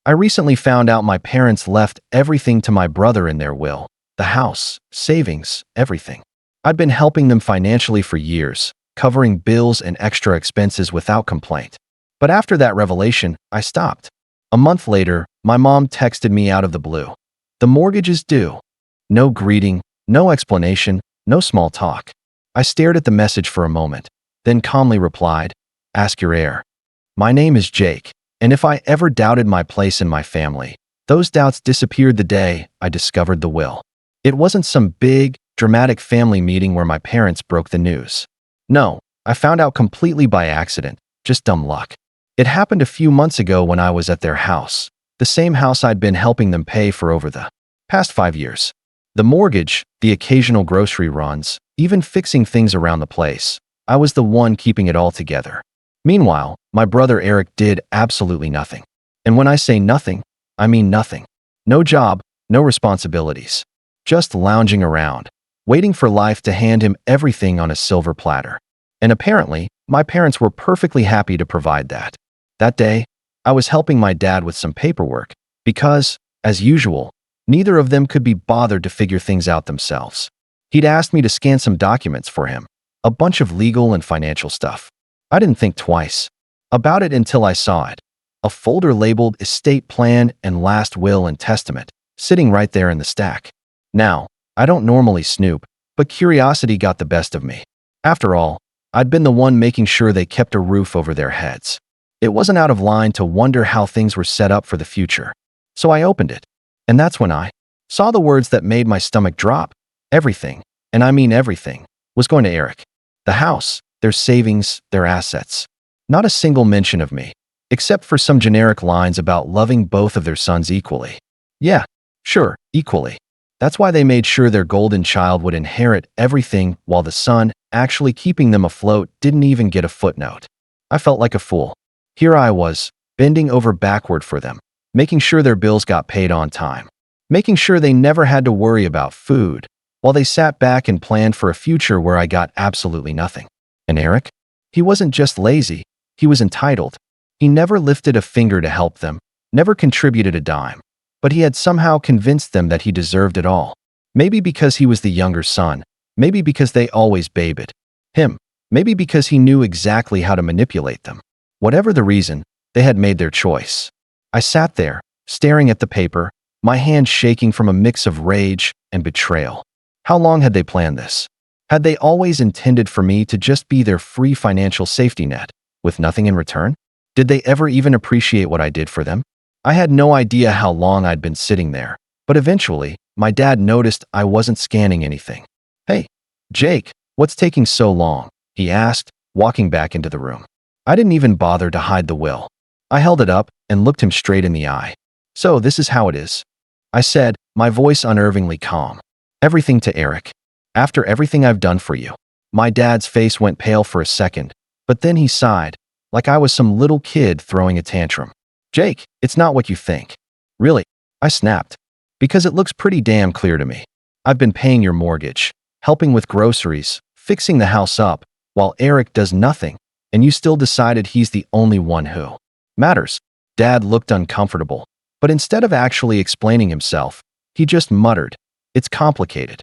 I recently found out my parents left everything to my brother in their will. The house, savings, everything. I'd been helping them financially for years, covering bills and extra expenses without complaint. But after that revelation, I stopped. A month later, my mom texted me out of the blue. The mortgage is due. No greeting, no explanation, no small talk. I stared at the message for a moment, then calmly replied, "Ask your heir." My name is Jake, and if I ever doubted my place in my family, those doubts disappeared the day I discovered the will. It wasn't some big, dramatic family meeting where my parents broke the news. No, I found out completely by accident, just dumb luck. It happened a few months ago when I was at their house, the same house I'd been helping them pay for over the past 5 years. The mortgage, the occasional grocery runs, even fixing things around the place. I was the one keeping it all together. Meanwhile, my brother Eric did absolutely nothing. And when I say nothing, I mean nothing. No job, no responsibilities. Just lounging around, waiting for life to hand him everything on a silver platter. And apparently, my parents were perfectly happy to provide that. That day, I was helping my dad with some paperwork because, as usual, neither of them could be bothered to figure things out themselves. He'd asked me to scan some documents for him, a bunch of legal and financial stuff. I didn't think twice about it until I saw it. A folder labeled Estate Plan and Last Will and Testament, sitting right there in the stack. Now, I don't normally snoop, but curiosity got the best of me. After all, I'd been the one making sure they kept a roof over their heads. It wasn't out of line to wonder how things were set up for the future. So I opened it. And that's when I saw the words that made my stomach drop. Everything, and I mean everything, was going to Eric. The house, their savings, their assets. Not a single mention of me, except for some generic lines about loving both of their sons equally. Yeah, sure, equally. That's why they made sure their golden child would inherit everything while the son, actually keeping them afloat, didn't even get a footnote. I felt like a fool. Here I was, bending over backward for them, making sure their bills got paid on time, making sure they never had to worry about food, while they sat back and planned for a future where I got absolutely nothing. And Eric? He wasn't just lazy, he was entitled. He never lifted a finger to help them, never contributed a dime, but he had somehow convinced them that he deserved it all. Maybe because he was the younger son, maybe because they always babed him, maybe because he knew exactly how to manipulate them. Whatever the reason, they had made their choice. I sat there, staring at the paper, my hands shaking from a mix of rage and betrayal. How long had they planned this? Had they always intended for me to just be their free financial safety net, with nothing in return? Did they ever even appreciate what I did for them? I had no idea how long I'd been sitting there, but eventually, my dad noticed I wasn't scanning anything. "Hey, Jake, what's taking so long?" he asked, walking back into the room. I didn't even bother to hide the will. I held it up and looked him straight in the eye. "So this is how it is," I said, my voice unnervingly calm. "Everything to Eric. After everything I've done for you." My dad's face went pale for a second, but then he sighed, like I was some little kid throwing a tantrum. "Jake, it's not what you think." "Really?" I snapped. "Because it looks pretty damn clear to me. I've been paying your mortgage, helping with groceries, fixing the house up, while Eric does nothing, and you still decided he's the only one who matters." Dad looked uncomfortable, but instead of actually explaining himself, he just muttered, "It's complicated."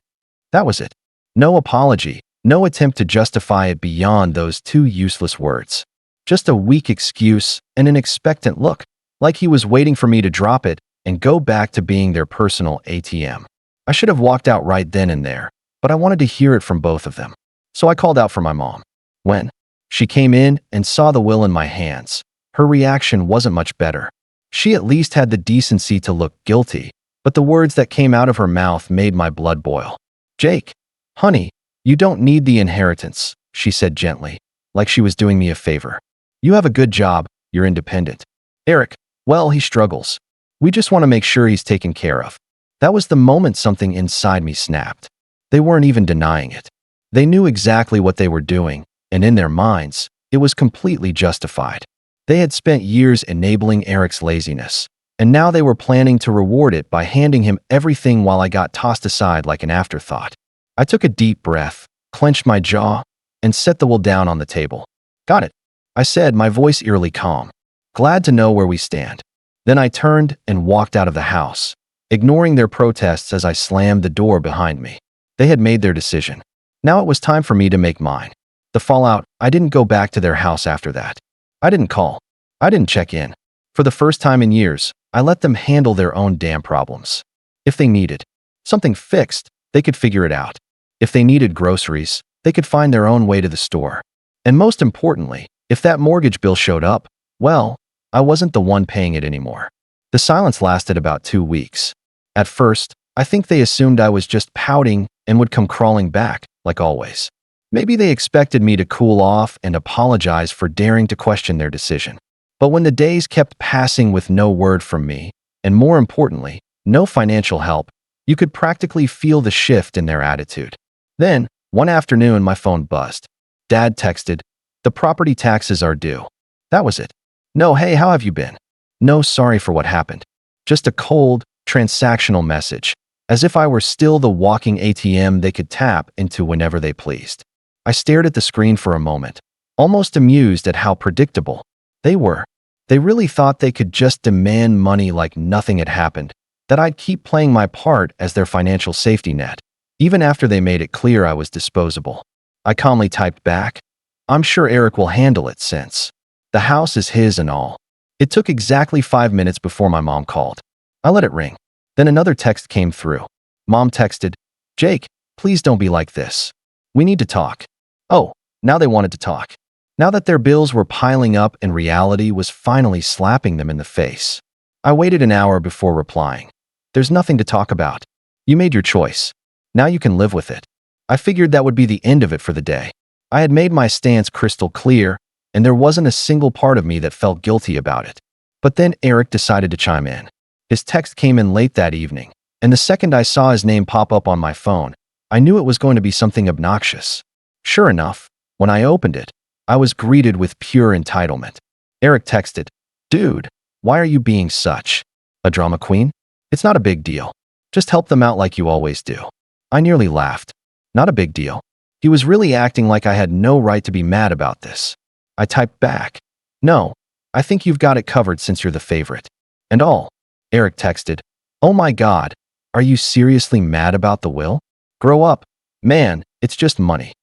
That was it. No apology, no attempt to justify it beyond those two useless words. Just a weak excuse and an expectant look, like he was waiting for me to drop it and go back to being their personal ATM. I should have walked out right then and there, but I wanted to hear it from both of them. So I called out for my mom. When she came in and saw the will in my hands, her reaction wasn't much better. She at least had the decency to look guilty, but the words that came out of her mouth made my blood boil. "Jake, honey, you don't need the inheritance," she said gently, like she was doing me a favor. "You have a good job, you're independent. Eric, well, he struggles. We just want to make sure he's taken care of." That was the moment something inside me snapped. They weren't even denying it. They knew exactly what they were doing, and in their minds, it was completely justified. They had spent years enabling Eric's laziness, and now they were planning to reward it by handing him everything while I got tossed aside like an afterthought. I took a deep breath, clenched my jaw, and set the will down on the table. "Got it," I said, my voice eerily calm. "Glad to know where we stand." Then I turned and walked out of the house, ignoring their protests as I slammed the door behind me. They had made their decision. Now it was time for me to make mine. The fallout, I didn't go back to their house after that. I didn't call. I didn't check in. For the first time in years, I let them handle their own damn problems. If they needed something fixed, they could figure it out. If they needed groceries, they could find their own way to the store. And most importantly, if that mortgage bill showed up, well, I wasn't the one paying it anymore. The silence lasted about 2 weeks. At first, I think they assumed I was just pouting and would come crawling back, like always. Maybe they expected me to cool off and apologize for daring to question their decision. But when the days kept passing with no word from me, and more importantly, no financial help, you could practically feel the shift in their attitude. Then, one afternoon, my phone buzzed. Dad texted, "The property taxes are due." That was it. No, "Hey, how have you been?" No, "Sorry for what happened." Just a cold, transactional message, as if I were still the walking ATM they could tap into whenever they pleased. I stared at the screen for a moment, almost amused at how predictable they were. They really thought they could just demand money like nothing had happened, that I'd keep playing my part as their financial safety net, even after they made it clear I was disposable. I calmly typed back, "I'm sure Eric will handle it since the house is his and all." It took exactly 5 minutes before my mom called. I let it ring. Then another text came through. Mom texted, "Jake, please don't be like this. We need to talk." Oh, now they wanted to talk. Now that their bills were piling up and reality was finally slapping them in the face. I waited an hour before replying. "There's nothing to talk about. You made your choice. Now you can live with it." I figured that would be the end of it for the day. I had made my stance crystal clear, and there wasn't a single part of me that felt guilty about it. But then Eric decided to chime in. His text came in late that evening, and the second I saw his name pop up on my phone, I knew it was going to be something obnoxious. Sure enough, when I opened it, I was greeted with pure entitlement. Eric texted, "Dude, why are you being such a drama queen? It's not a big deal. Just help them out like you always do." I nearly laughed. Not a big deal. He was really acting like I had no right to be mad about this. I typed back, "No, I think you've got it covered since you're the favorite." And all. Eric texted, "Oh my God, are you seriously mad about the will? Grow up. Man, it's just money."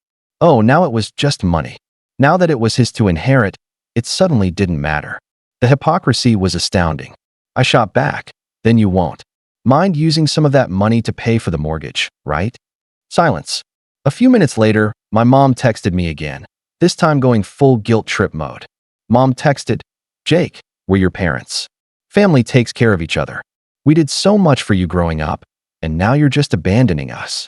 Oh, now it was just money. Now that it was his to inherit, it suddenly didn't matter. The hypocrisy was astounding. I shot back, "Then you won't mind using some of that money to pay for the mortgage, right?" Silence. A few minutes later, my mom texted me again, this time going full guilt trip mode. Mom texted, "Jake, we're your parents. Family takes care of each other. We did so much for you growing up, and now you're just abandoning us."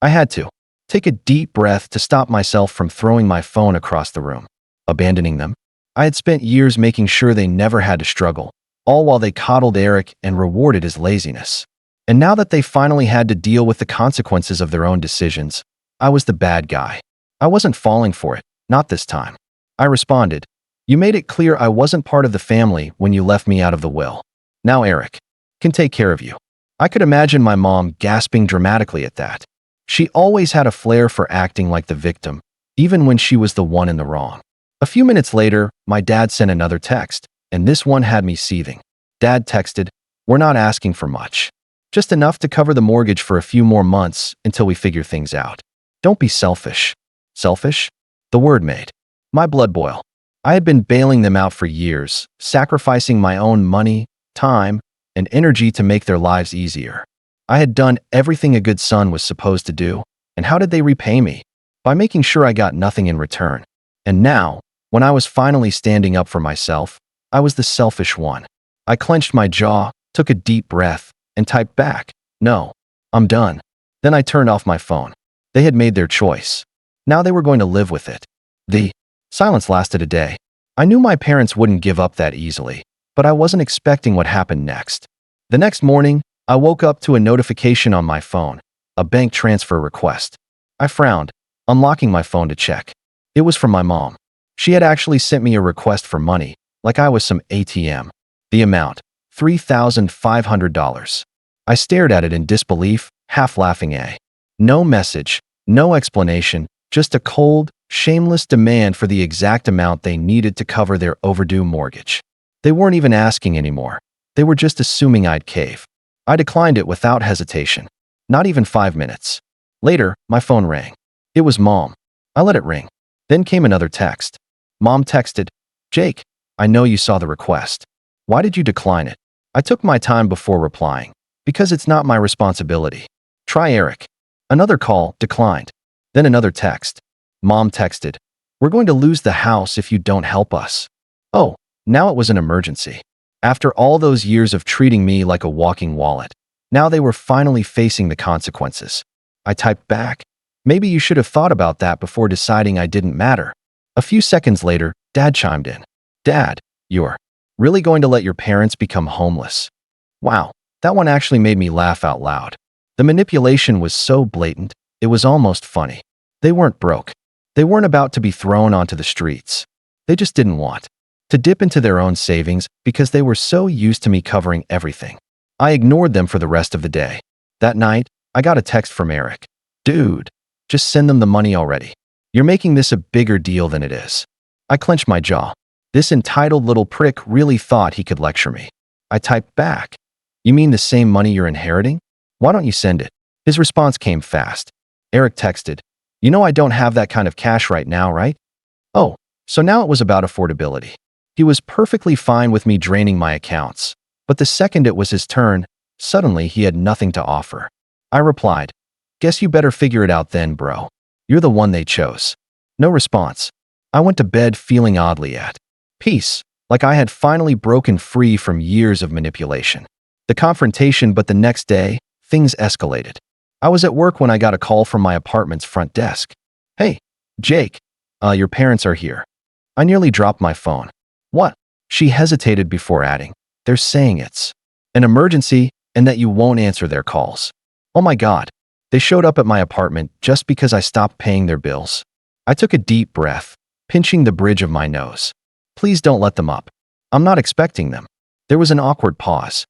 I had to take a deep breath to stop myself from throwing my phone across the room. Abandoning them? I had spent years making sure they never had to struggle, all while they coddled Eric and rewarded his laziness. And now that they finally had to deal with the consequences of their own decisions, I was the bad guy. I wasn't falling for it, not this time. I responded, "You made it clear I wasn't part of the family when you left me out of the will. Now Eric can take care of you." I could imagine my mom gasping dramatically at that. She always had a flair for acting like the victim, even when she was the one in the wrong. A few minutes later, my dad sent another text, and this one had me seething. Dad texted, "We're not asking for much. Just enough to cover the mortgage for a few more months until we figure things out. Don't be selfish." Selfish? The word made my blood boil. I had been bailing them out for years, sacrificing my own money, time, and energy to make their lives easier. I had done everything a good son was supposed to do, and how did they repay me? By making sure I got nothing in return. And now, when I was finally standing up for myself, I was the selfish one. I clenched my jaw, took a deep breath, and typed back, "No, I'm done." Then I turned off my phone. They had made their choice. Now they were going to live with it. The silence lasted a day. I knew my parents wouldn't give up that easily, but I wasn't expecting what happened next. The next morning, I woke up to a notification on my phone, a bank transfer request. I frowned, unlocking my phone to check. It was from my mom. She had actually sent me a request for money, like I was some ATM. The amount, $3,500. I stared at it in disbelief, half laughing. No message, no explanation, just a cold, shameless demand for the exact amount they needed to cover their overdue mortgage. They weren't even asking anymore. They were just assuming I'd cave. I declined it without hesitation. Not even 5 minutes. Later, my phone rang. It was Mom. I let it ring. Then came another text. Mom texted, "Jake, I know you saw the request. Why did you decline it?" I took my time before replying. Because it's not my responsibility. Try Eric. Another call, declined. Then another text. Mom texted, "We're going to lose the house if you don't help us." Oh, now it was an emergency. After all those years of treating me like a walking wallet, now they were finally facing the consequences. I typed back, "Maybe you should have thought about that before deciding I didn't matter." A few seconds later, Dad chimed in. "Dad, you're really going to let your parents become homeless?" Wow, that one actually made me laugh out loud. The manipulation was so blatant, it was almost funny. They weren't broke. They weren't about to be thrown onto the streets. They just didn't want to dip into their own savings because they were so used to me covering everything. I ignored them for the rest of the day. That night, I got a text from Eric. "Dude, just send them the money already. You're making this a bigger deal than it is." I clenched my jaw. This entitled little prick really thought he could lecture me. I typed back, "You mean the same money you're inheriting? Why don't you send it?" His response came fast. Eric texted, "You know I don't have that kind of cash right now, right?" Oh, so now it was about affordability. He was perfectly fine with me draining my accounts, but the second it was his turn, suddenly he had nothing to offer. I replied, "Guess you better figure it out then, bro. You're the one they chose." No response. I went to bed feeling oddly at peace, like I had finally broken free from years of manipulation. The confrontation, but the next day, things escalated. I was at work when I got a call from my apartment's front desk. "Hey, Jake, your parents are here." I nearly dropped my phone. "What?" She hesitated before adding, "They're saying it's an emergency and that you won't answer their calls." Oh my God. They showed up at my apartment just because I stopped paying their bills. I took a deep breath, pinching the bridge of my nose. "Please don't let them up. I'm not expecting them." There was an awkward pause.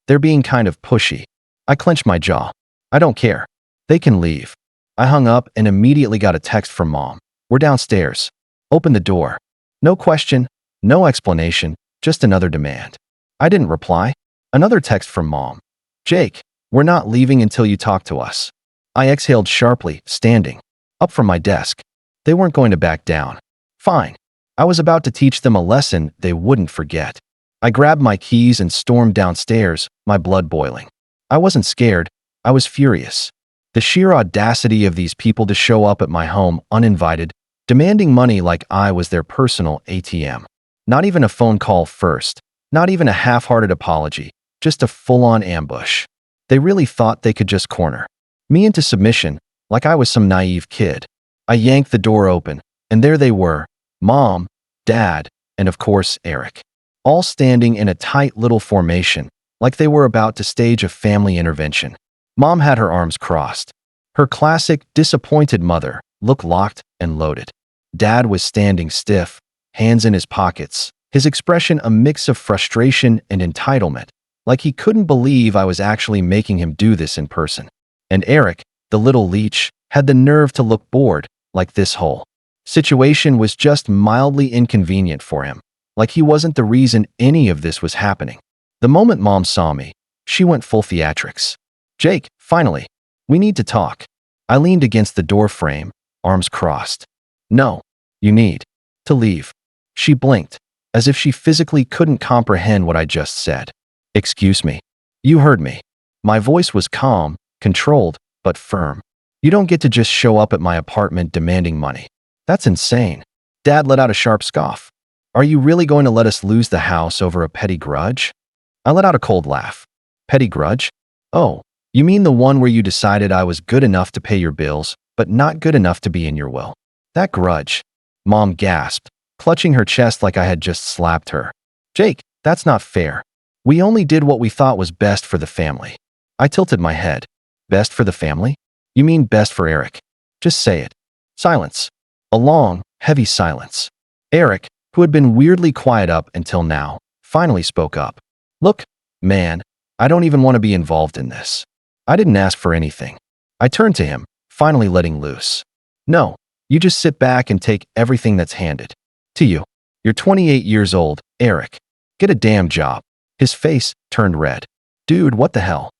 They're being kind of pushy." I clenched my jaw. "I don't care. They can leave." I hung up and immediately got a text from Mom. "We're downstairs. Open the door." No question, no explanation, just another demand. I didn't reply. Another text from Mom. "Jake, we're not leaving until you talk to us." I exhaled sharply, standing up from my desk. They weren't going to back down. Fine. I was about to teach them a lesson they wouldn't forget. I grabbed my keys and stormed downstairs, my blood boiling. I wasn't scared. I was furious. The sheer audacity of these people to show up at my home uninvited, demanding money like I was their personal ATM. Not even a phone call first. Not even a half-hearted apology. Just a full-on ambush. They really thought they could just corner me into submission, like I was some naive kid. I yanked the door open, and there they were, Mom, Dad, and of course, Eric. All standing in a tight little formation, like they were about to stage a family intervention. Mom had her arms crossed. Her classic, disappointed mother, look locked and loaded. Dad was standing stiff, hands in his pockets, his expression a mix of frustration and entitlement, like he couldn't believe I was actually making him do this in person. And Eric, the little leech, had the nerve to look bored, like this whole situation was just mildly inconvenient for him, like he wasn't the reason any of this was happening. The moment Mom saw me, she went full theatrics. "Jake, finally, we need to talk." I leaned against the door frame, arms crossed. "No, you need to leave." She blinked, as if she physically couldn't comprehend what I just said. "Excuse me. You heard me." My voice was calm, controlled, but firm. "You don't get to just show up at my apartment demanding money. That's insane." Dad let out a sharp scoff. "Are you really going to let us lose the house over a petty grudge?" I let out a cold laugh. "Petty grudge? Oh, you mean the one where you decided I was good enough to pay your bills, but not good enough to be in your will? That grudge." Mom gasped, clutching her chest like I had just slapped her. "Jake, that's not fair. We only did what we thought was best for the family." I tilted my head. "Best for the family? You mean best for Eric? Just say it." Silence. A long, heavy silence. Eric, who had been weirdly quiet up until now, finally spoke up. "Look, man, I don't even want to be involved in this. I didn't ask for anything." I turned to him, finally letting loose. "No, you just sit back and take everything that's handed to you. You're 28 years old, Eric. Get a damn job." His face turned red. Dude, what the hell?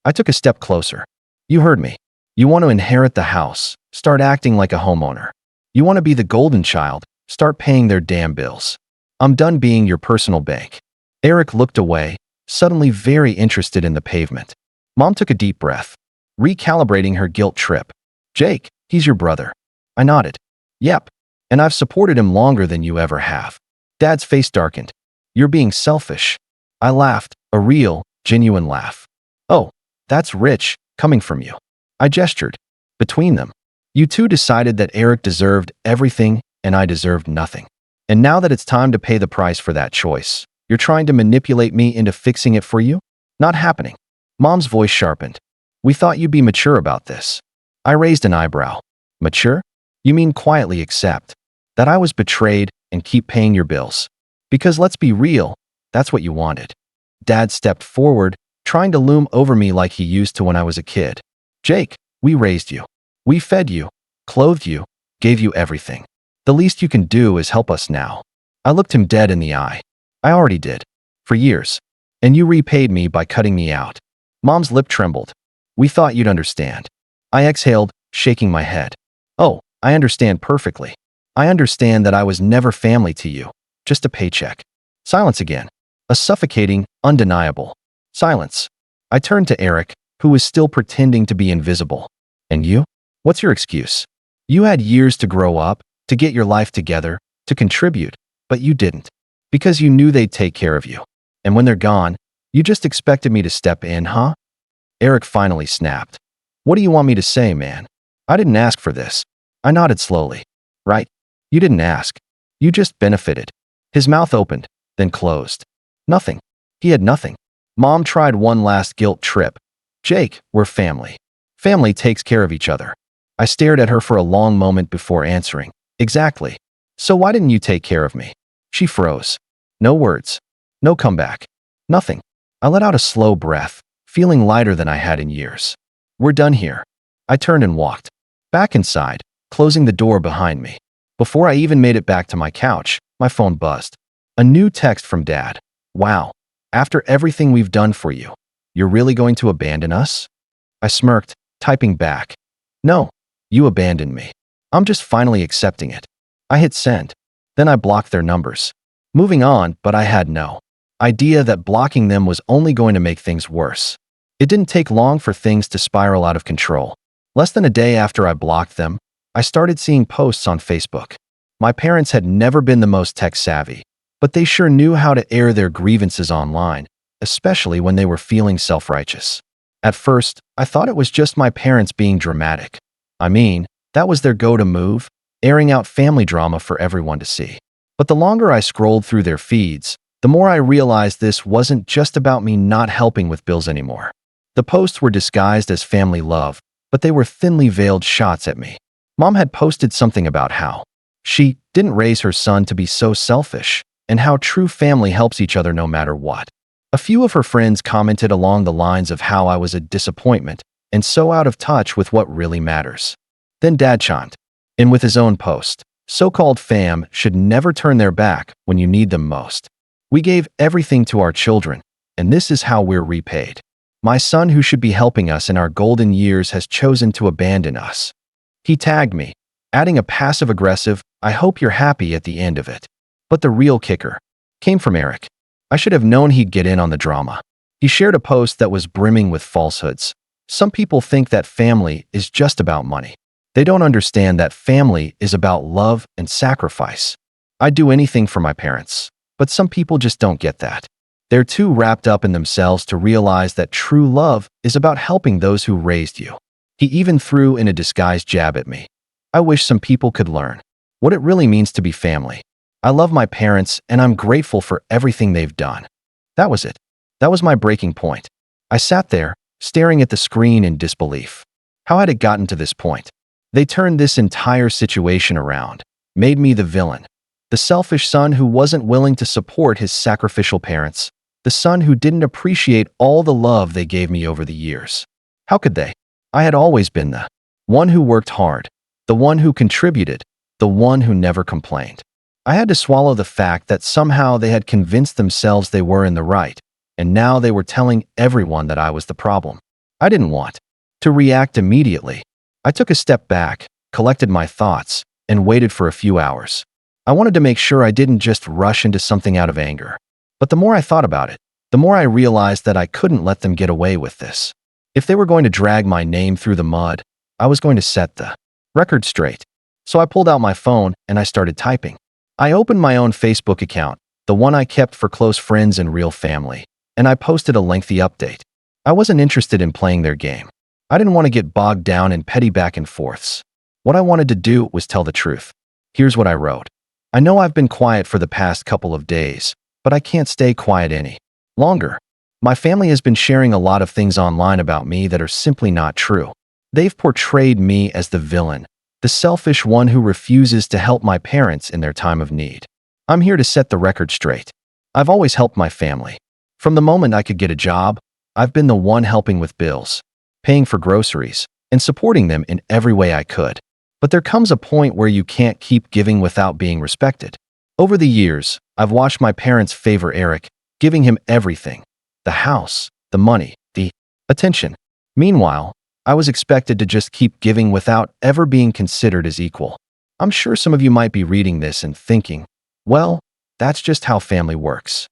I took a step closer. You heard me. You want to inherit the house. Start acting like a homeowner. You want to be the golden child. Start paying their damn bills. I'm done being your personal bank. Eric looked away, suddenly very interested in the pavement. Mom took a deep breath, recalibrating her guilt trip. Jake, he's your brother. I nodded. Yep. And I've supported him longer than you ever have. Dad's face darkened. You're being selfish. I laughed, a real, genuine laugh. Oh, that's rich, coming from you. I gestured. Between them, you two decided that Eric deserved everything and I deserved nothing. And now that it's time to pay the price for that choice, you're trying to manipulate me into fixing it for you? Not happening. Mom's voice sharpened. We thought you'd be mature about this. I raised an eyebrow. Mature? You mean quietly accept that I was betrayed and keep paying your bills? Because let's be real, that's what you wanted. Dad stepped forward, trying to loom over me like he used to when I was a kid. Jake, we raised you. We fed you, clothed you, gave you everything. The least you can do is help us now. I looked him dead in the eye. I already did. For years. And you repaid me by cutting me out. Mom's lip trembled. We thought you'd understand. I exhaled, shaking my head. Oh, I understand perfectly. I understand that I was never family to you. Just a paycheck. Silence again. A suffocating, undeniable silence. I turned to Eric, who was still pretending to be invisible. And you? What's your excuse? You had years to grow up, to get your life together, to contribute, but you didn't. Because you knew they'd take care of you. And when they're gone, you just expected me to step in, huh? Eric finally snapped. What do you want me to say, man? I didn't ask for this. I nodded slowly. Right? You didn't ask. You just benefited. His mouth opened, then closed. Nothing. He had nothing. Mom tried one last guilt trip. Jake, we're family. Family takes care of each other. I stared at her for a long moment before answering. Exactly. So why didn't you take care of me? She froze. No words. No comeback. Nothing. I let out a slow breath, feeling lighter than I had in years. We're done here. I turned and walked back inside, closing the door behind me. Before I even made it back to my couch, my phone buzzed. A new text from Dad. Wow. After everything we've done for you, you're really going to abandon us? I smirked, typing back. No, you abandoned me. I'm just finally accepting it. I hit send. Then I blocked their numbers. Moving on, but I had no idea that blocking them was only going to make things worse. It didn't take long for things to spiral out of control. Less than a day after I blocked them, I started seeing posts on Facebook. My parents had never been the most tech-savvy, but they sure knew how to air their grievances online, especially when they were feeling self-righteous. At first, I thought it was just my parents being dramatic. I mean, that was their go-to move, airing out family drama for everyone to see. But the longer I scrolled through their feeds, the more I realized this wasn't just about me not helping with bills anymore. The posts were disguised as family love, but they were thinly veiled shots at me. Mom had posted something about how she didn't raise her son to be so selfish, and how true family helps each other no matter what. A few of her friends commented along the lines of how I was a disappointment and so out of touch with what really matters. Then Dad chimed in with his own post. So-called fam should never turn their back when you need them most. We gave everything to our children, and this is how we're repaid. My son, who should be helping us in our golden years, has chosen to abandon us. He tagged me, adding a passive-aggressive, I hope you're happy at the end of it. But the real kicker came from Eric. I should have known he'd get in on the drama. He shared a post that was brimming with falsehoods. Some people think that family is just about money. They don't understand that family is about love and sacrifice. I'd do anything for my parents, but some people just don't get that. They're too wrapped up in themselves to realize that true love is about helping those who raised you. He even threw in a disguised jab at me. I wish some people could learn what it really means to be family. I love my parents, and I'm grateful for everything they've done. That was it. That was my breaking point. I sat there, staring at the screen in disbelief. How had it gotten to this point? They turned this entire situation around, made me the villain. The selfish son who wasn't willing to support his sacrificial parents. The son who didn't appreciate all the love they gave me over the years. How could they? I had always been the one who worked hard, the one who contributed, the one who never complained. I had to swallow the fact that somehow they had convinced themselves they were in the right, and now they were telling everyone that I was the problem. I didn't want to react immediately. I took a step back, collected my thoughts, and waited for a few hours. I wanted to make sure I didn't just rush into something out of anger. But the more I thought about it, the more I realized that I couldn't let them get away with this. If they were going to drag my name through the mud, I was going to set the record straight. So I pulled out my phone and I started typing. I opened my own Facebook account, the one I kept for close friends and real family, and I posted a lengthy update. I wasn't interested in playing their game. I didn't want to get bogged down in petty back and forths. What I wanted to do was tell the truth. Here's what I wrote. I know I've been quiet for the past couple of days, but I can't stay quiet any longer. My family has been sharing a lot of things online about me that are simply not true. They've portrayed me as the villain, the selfish one who refuses to help my parents in their time of need. I'm here to set the record straight. I've always helped my family. From the moment I could get a job, I've been the one helping with bills, paying for groceries, and supporting them in every way I could. But there comes a point where you can't keep giving without being respected. Over the years, I've watched my parents favor Eric, giving him everything: the house, the money, the attention. Meanwhile, I was expected to just keep giving without ever being considered as equal. I'm sure some of you might be reading this and thinking, well, that's just how family works.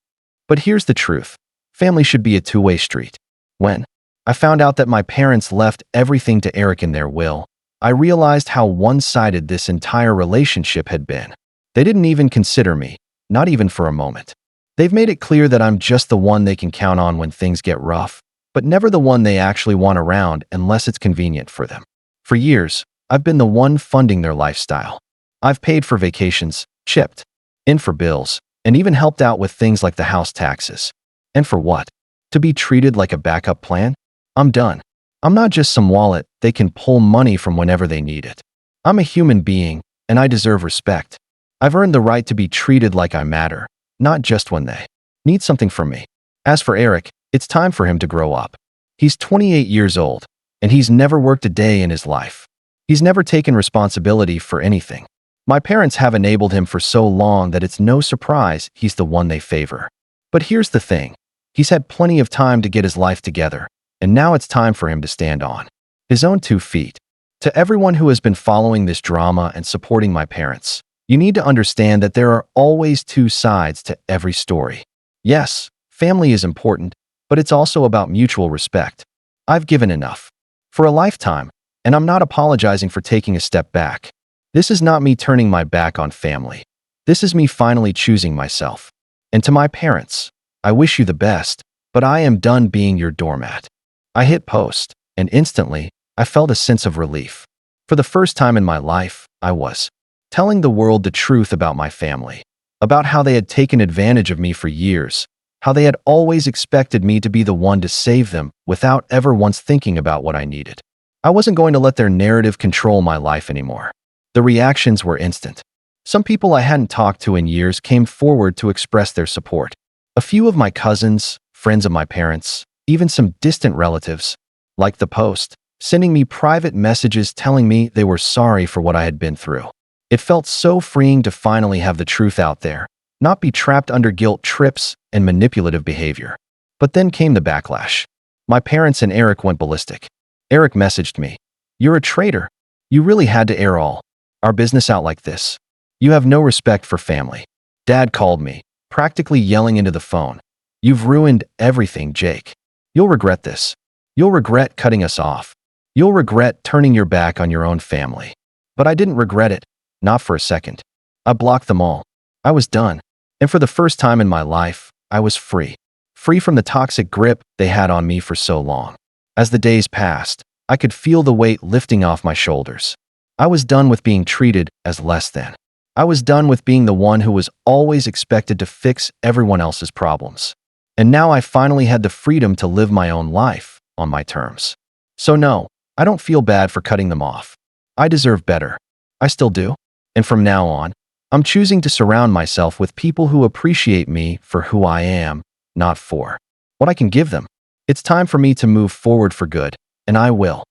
But here's the truth. Family should be a two-way street. When I found out that my parents left everything to Eric in their will, I realized how one-sided this entire relationship had been. They didn't even consider me, not even for a moment. They've made it clear that I'm just the one they can count on when things get rough, but never the one they actually want around unless it's convenient for them. For years, I've been the one funding their lifestyle. I've paid for vacations, chipped in for bills, and even helped out with things like the house taxes. And for what? To be treated like a backup plan? I'm done. I'm not just some wallet they can pull money from whenever they need it. I'm a human being, and I deserve respect. I've earned the right to be treated like I matter, not just when they need something from me. As for Eric, it's time for him to grow up. He's 28 years old, and he's never worked a day in his life. He's never taken responsibility for anything. My parents have enabled him for so long that it's no surprise he's the one they favor. But here's the thing. He's had plenty of time to get his life together, and now it's time for him to stand on his own 2 feet. To everyone who has been following this drama and supporting my parents, you need to understand that there are always 2 sides to every story. Yes, family is important, but it's also about mutual respect. I've given enough for a lifetime, and I'm not apologizing for taking a step back. This is not me turning my back on family. This is me finally choosing myself. And to my parents, I wish you the best, but I am done being your doormat. I hit post, and instantly, I felt a sense of relief. For the first time in my life, I was telling the world the truth about my family, about how they had taken advantage of me for years, how they had always expected me to be the one to save them without ever once thinking about what I needed. I wasn't going to let their narrative control my life anymore. The reactions were instant. Some people I hadn't talked to in years came forward to express their support. A few of my cousins, friends of my parents, even some distant relatives, liked the post, sending me private messages telling me they were sorry for what I had been through. It felt so freeing to finally have the truth out there, not be trapped under guilt trips and manipulative behavior. But then came the backlash. My parents and Eric went ballistic. Eric messaged me, "You're a traitor. You really had to air all our business out like this. You have no respect for family." Dad called me, practically yelling into the phone, "You've ruined everything, Jake. You'll regret this. You'll regret cutting us off. You'll regret turning your back on your own family." But I didn't regret it, not for a second. I blocked them all. I was done. And for the first time in my life, I was free. Free from the toxic grip they had on me for so long. As the days passed, I could feel the weight lifting off my shoulders. I was done with being treated as less than. I was done with being the one who was always expected to fix everyone else's problems. And now I finally had the freedom to live my own life on my terms. So no, I don't feel bad for cutting them off. I deserve better. I still do. And from now on, I'm choosing to surround myself with people who appreciate me for who I am, not for what I can give them. It's time for me to move forward for good, and I will.